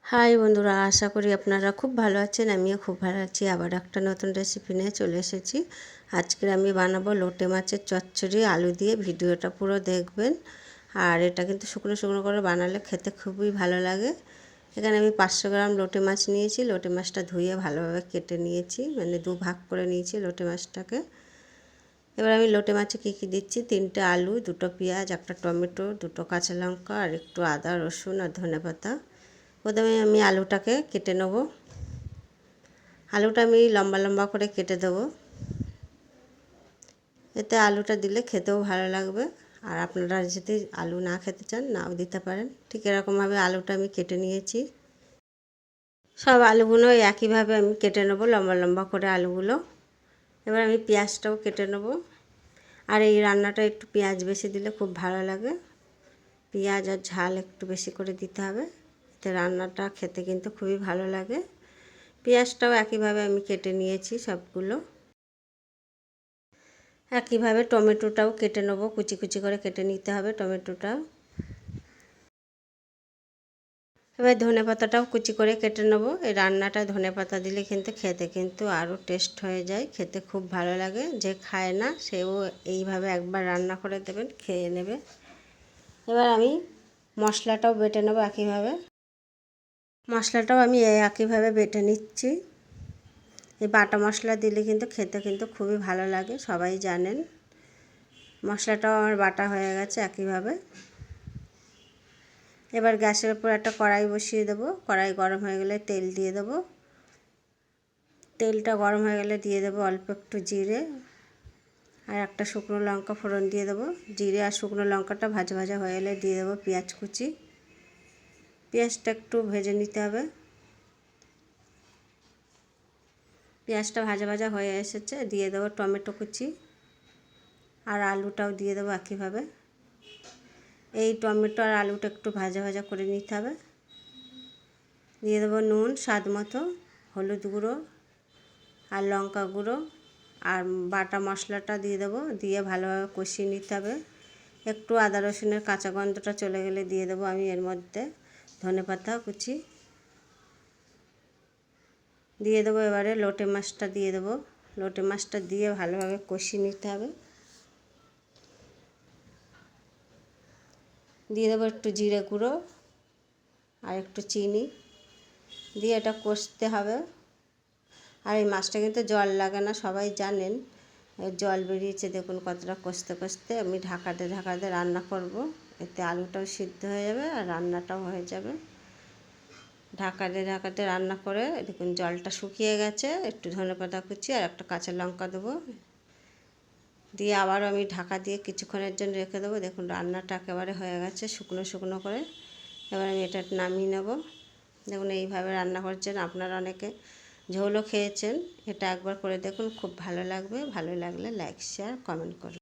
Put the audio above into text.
High বন্ধুরা, আশা করি আপনারা খুব ভালো আছেন। আমিও খুব ভালো আছি। আবার একটা নতুন রেসিপি নিয়ে চলে এসেছি। আজকে আমি বানাবো লোটে মাছের চচ্চড়ি আলু দিয়ে। ভিডিওটা পুরো দেখবেন। আর এটা কিন্তু শুকনো শুকনো করে বানালে খেতে খুবই ভালো লাগে। এখানে আমি 500 গ্রাম লোটে মাছ নিয়েছি। লোটে মাছটা ধুয়ে ভালোভাবে কেটে নিয়েছি, মানে দুভাগ করে নিয়েছি লোটে মাছটাকে। এবার আমি লোটে মাছে কী কী দিচ্ছি: 3টে আলু, 2টো পেঁয়াজ, একটা টমেটো, 2টো কাঁচা লঙ্কা আর একটু আদা, রসুন আর ধনেপাতা। প্রথমে আমি আলুটাকে কেটে নেব। আলুটা আমি লম্বা লম্বা করে কেটে দেবো, এতে আলুটা দিলে খেতেও ভালো লাগবে। আর আপনারা যদি আলু না খেতে চান নাও দিতে পারেন। ঠিক এরকমভাবে আলুটা আমি কেটে নিয়েছি। সব আলুগুলো একইভাবে আমি কেটে নেব, লম্বা লম্বা করে আলুগুলো। এবার আমি পেঁয়াজটাও কেটে নেব। আর এই রান্নাটা একটু পেঁয়াজ বেশি দিলে খুব ভালো লাগে। পেঁয়াজ আর ঝাল একটু বেশি করে দিতে হবে, এতে রান্নাটা খেতে কিন্তু খুবই ভালো লাগে। পেঁয়াজটাও একইভাবে আমি কেটে নিয়েছি সবগুলো। একইভাবে টমেটোটাও কেটে নেবো, কুচি কুচি করে কেটে নিতে হবে টমেটোটা। এবার ধনেপাতাটাও কুচি করে কেটে নেবো। এই রান্নাটা ধনেপাতা দিলে কিন্তু খেতে কিন্তু আরও টেস্ট হয়ে যায়, খেতে খুব ভালো লাগে। যে খায় না সেও এইভাবে একবার রান্না করে দেবেন, খেয়ে নেবে। এবার আমি মশলাটাও বেটে নেবো একইভাবে। মশলাটাও আমি একইভাবে বেটে নিচ্ছি। এই বাটা মশলা দিলে কিন্তু খেতে কিন্তু খুবই ভালো লাগে, সবাই জানেন। মশলাটাও আমার বাটা হয়ে গেছে একইভাবে। এবার গ্যাসের উপর একটা কড়াই বসিয়ে দেবো। কড়াই গরম হয়ে গেলে তেল দিয়ে দেবো। তেলটা গরম হয়ে গেলে দিয়ে দেবো অল্প একটু জিরে আর একটা শুকনো লঙ্কা ফোড়ন দিয়ে দেবো। জিরে আর শুকনো লঙ্কাটা ভাজা ভাজা হয়ে গেলে দিয়ে দেবো পেঁয়াজ কুচি। পেঁয়াজটা একটু ভেজে নিতে হবে। পেঁয়াজটা ভাজা ভাজা হয়ে এসেছে, দিয়ে দেবো টমেটো কুচি আর আলুটাও দিয়ে দেবো একইভাবে। এই টমেটো আর আলুটা একটু ভাজা ভাজা করে নিতে হবে। দিয়ে দেবো নুন স্বাদ মতো, হলুদ গুঁড়ো আর লঙ্কা গুঁড়ো আর বাটা মশলাটা দিয়ে দেবো। দিয়ে ভালোভাবে কষিয়ে নিতে হবে। একটু আদা রসুনের কাঁচা গন্ধটা চলে গেলে দিয়ে দেবো আমি এর মধ্যে ধনেপাতা কুচি। দিয়ে দেবো এবারে লোটে মাছটা দিয়ে দেবো। লোটে মাছটা দিয়ে ভালোভাবে কষিয়ে নিতে হবে। দিয়ে দেবো একটু জিরে গুঁড়ো আর একটু চিনি দিয়ে এটা কষতে হবে। আর এই মাছটা কিন্তু জল লাগে না, সবাই জানেন। জল বেরিয়েছে দেখুন কতটা কষতে কষতে। আমি ঢাকাতে ঢাকাতে রান্না করব, এতে আলুটাও সিদ্ধ হয়ে যাবে আর রান্নাটাও হয়ে যাবে। ঢাকাতে ঢাকাতে রান্না করে দেখুন জলটা শুকিয়ে গেছে। একটু ধনেপাতা কুচি আর একটা কাঁচা লঙ্কা দেবো, দিয়ে আবারও আমি ঢাকা দিয়ে কিছুক্ষণের জন্য রেখে দেবো। দেখুন রান্নাটা একেবারে হয়ে গেছে শুকনো শুকনো করে। এবার আমি এটা নামিয়ে নেব। দেখুন এইভাবে রান্না করছেন আপনারা, অনেকে ঝোলও খেয়েছেন। এটা একবার করে দেখুন, খুব ভালো লাগবে। ভালো লাগলে লাইক শেয়ার কমেন্ট করুন।